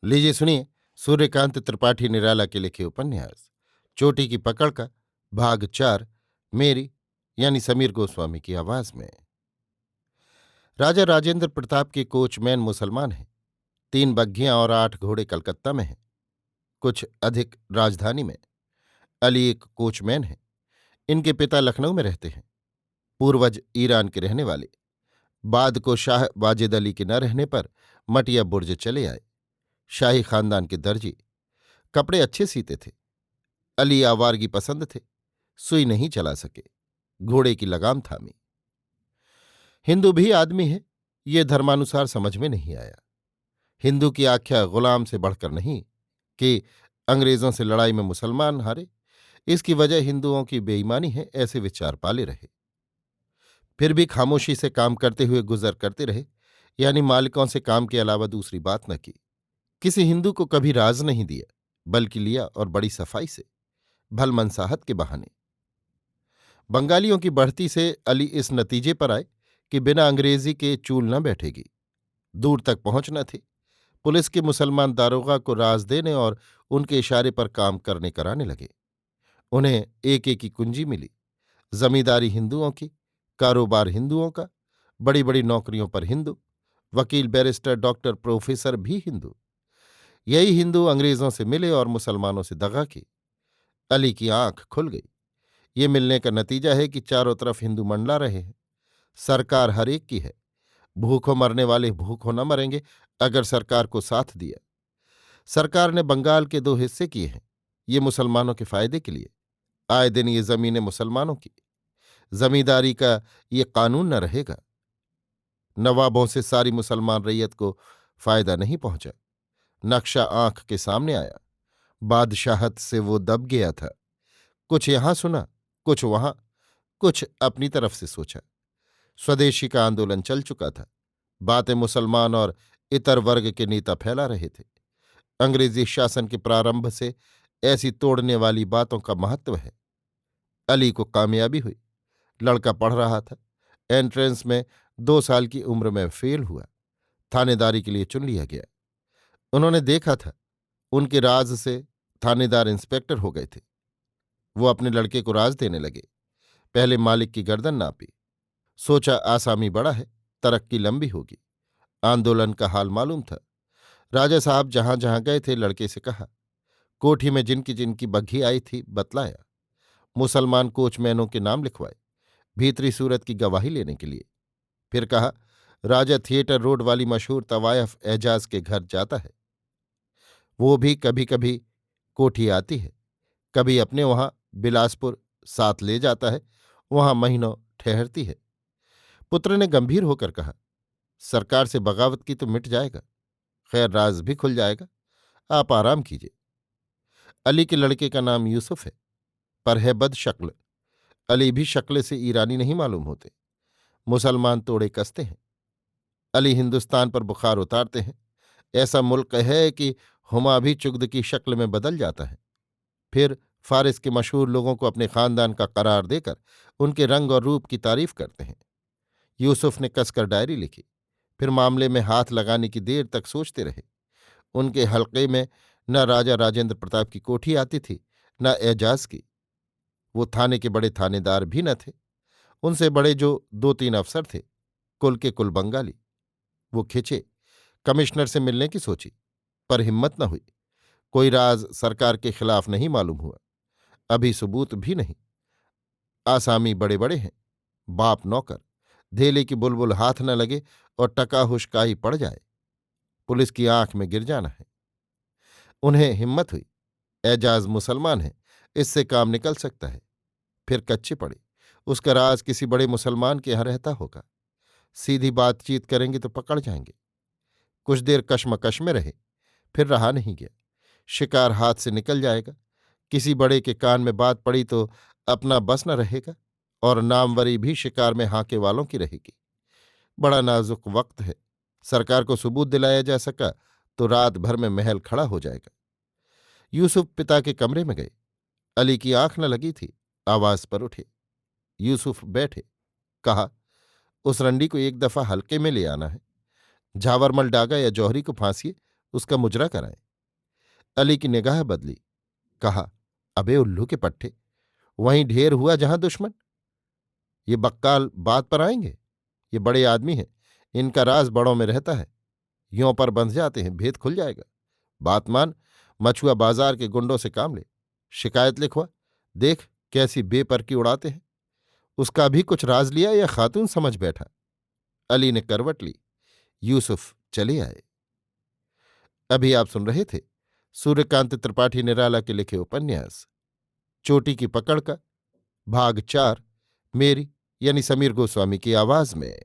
लीजिए सुनिए सूर्यकांत त्रिपाठी निराला के लिखे उपन्यास चोटी की पकड़ का भाग 4। मेरी यानी समीर गोस्वामी की आवाज में। राजा राजेंद्र प्रताप के कोचमैन मुसलमान हैं। 3 बग्घियां और 8 घोड़े कलकत्ता में हैं। कुछ अधिक राजधानी में। अली एक कोचमैन है। इनके पिता लखनऊ में रहते हैं। पूर्वज ईरान के रहने वाले। बाद को शाह वाजिद अली के न रहने पर मटिया बुर्ज चले आए। शाही खानदान के दर्जी। कपड़े अच्छे सीते थे। अली आवारगी पसंद थे। सुई नहीं चला सके। घोड़े की लगाम थामी। हिंदू भी आदमी है, ये धर्मानुसार समझ में नहीं आया। हिंदू की आख्या गुलाम से बढ़कर नहीं कि अंग्रेजों से लड़ाई में मुसलमान हारे, इसकी वजह हिंदुओं की बेईमानी है, ऐसे विचार पाले रहे। फिर भी खामोशी से काम करते हुए गुजर करते रहे, यानी मालिकों से काम के अलावा दूसरी बात न की। किसी हिंदू को कभी राज नहीं दिया, बल्कि लिया और बड़ी सफाई से, भलमनसाहत के बहाने। बंगालियों की बढ़ती से अली इस नतीजे पर आए कि बिना अंग्रेजी के चूल न बैठेगी। दूर तक पहुंच न थी। पुलिस के मुसलमान दारोगा को राज देने और उनके इशारे पर काम करने कराने लगे। उन्हें एक एक की कुंजी मिली। जमींदारी हिंदुओं की, कारोबार हिंदुओं का, बड़ी बड़ी नौकरियों पर हिंदू, वकील बैरिस्टर डॉक्टर प्रोफेसर भी हिंदू। यही हिंदू अंग्रेजों से मिले और मुसलमानों से दगा की। अली की आंख खुल गई। ये मिलने का नतीजा है कि चारों तरफ हिंदू मंडला रहे हैं। सरकार हर एक की है। भूखों मरने वाले भूखों न मरेंगे अगर सरकार को साथ दिया। सरकार ने बंगाल के 2 हिस्से किए हैं, ये मुसलमानों के फायदे के लिए। आए दिन ये जमीनें मुसलमानों की। जमींदारी का ये कानून न रहेगा। नवाबों से सारी मुसलमान रैयत को फायदा नहीं पहुंचा। नक्शा आंख के सामने आया। बादशाहत से वो दब गया था। कुछ यहां सुना, कुछ वहां, कुछ अपनी तरफ से सोचा। स्वदेशी का आंदोलन चल चुका था। बातें मुसलमान और इतर वर्ग के नेता फैला रहे थे। अंग्रेजी शासन के प्रारंभ से ऐसी तोड़ने वाली बातों का महत्व है। अली को कामयाबी हुई। लड़का पढ़ रहा था। एंट्रेंस में 2 साल की उम्र में फेल हुआ। थानेदारी के लिए चुन लिया गया। उन्होंने देखा था, उनके राज से थानेदार इंस्पेक्टर हो गए थे। वो अपने लड़के को राज देने लगे। पहले मालिक की गर्दन नापी। सोचा आसामी बड़ा है, तरक्की लंबी होगी। आंदोलन का हाल मालूम था। राजा साहब जहां जहां गए थे लड़के से कहा। कोठी में जिनकी जिनकी बग्घी आई थी बतलाया। मुसलमान कोचमैनों के नाम लिखवाए, भीतरी सूरत की गवाही लेने के लिए। फिर कहा, राजा थिएटर रोड वाली मशहूर तवायफ एजाज के घर जाता है। वो भी कभी कभी कोठी आती है, कभी अपने वहां बिलासपुर साथ ले जाता है, वहां महीनों ठहरती है। पुत्र ने गंभीर होकर कहा, सरकार से बगावत की तो मिट जाएगा, खैर राज भी खुल जाएगा, आप आराम कीजिए। अली के लड़के का नाम यूसुफ है, पर है बदशक्ल। अली भी शक्ल से ईरानी नहीं मालूम होते। मुसलमान तोड़े कसते हैं। अली हिंदुस्तान पर बुखार उतारते हैं। ऐसा मुल्क है कि हुमा भी चुग्द की शक्ल में बदल जाता है। फिर फारिस के मशहूर लोगों को अपने खानदान का करार देकर उनके रंग और रूप की तारीफ करते हैं। यूसुफ ने कसकर डायरी लिखी। फिर मामले में हाथ लगाने की देर तक सोचते रहे। उनके हलके में न राजा राजेंद्र प्रताप की कोठी आती थी, न एजाज की। वो थाने के बड़े थानेदार भी न थे। उनसे बड़े जो 2-3 अफसर थे, कुल के कुल बंगाली। वो खिंचे। कमिश्नर से मिलने की सोची, पर हिम्मत न हुई। कोई राज सरकार के खिलाफ नहीं मालूम हुआ। अभी सबूत भी नहीं। आसामी बड़े बड़े हैं, बाप नौकर। धेले की बुलबुल हाथ न लगे और टका हुश्काई पड़ जाए, पुलिस की आंख में गिर जाना है। उन्हें हिम्मत हुई। एजाज मुसलमान है, इससे काम निकल सकता है। फिर कच्चे पड़े। उसका राज किसी बड़े मुसलमान के यहां रहता होगा। सीधी बातचीत करेंगे तो पकड़ जाएंगे। कुछ देर कशमकश में रहे, फिर रहा नहीं गया। शिकार हाथ से निकल जाएगा। किसी बड़े के कान में बात पड़ी तो अपना बस न रहेगा, और नामवरी भी शिकार में हाके वालों की रहेगी। बड़ा नाजुक वक्त है। सरकार को सबूत दिलाया जा सका तो रात भर में महल खड़ा हो जाएगा। यूसुफ पिता के कमरे में गए। अली की आंख न लगी थी। आवाज पर उठे। यूसुफ बैठे। कहा, उस रंडी को एक दफा हल्के में ले आना है। झावरमल डागा या जौहरी को फांसिए, उसका मुजरा कराएं। अली की निगाह बदली। कहा, अबे उल्लू के पट्टे, वहीं ढेर हुआ जहां दुश्मन। ये बक्काल बात पर आएंगे? ये बड़े आदमी हैं, इनका राज बड़ों में रहता है। यों पर बंध जाते हैं, भेद खुल जाएगा। बात मान, मछुआ बाजार के गुंडों से काम ले, शिकायत लिखवा, देख कैसी बेपरकी उड़ाते हैं। उसका भी कुछ राज लिया या खातून समझ बैठा? अली ने करवट ली। यूसुफ चले आए। अभी आप सुन रहे थे सूर्यकांत त्रिपाठी निराला के लिखे उपन्यास चोटी की पकड़ का भाग 4, मेरी यानी समीर गोस्वामी की आवाज में।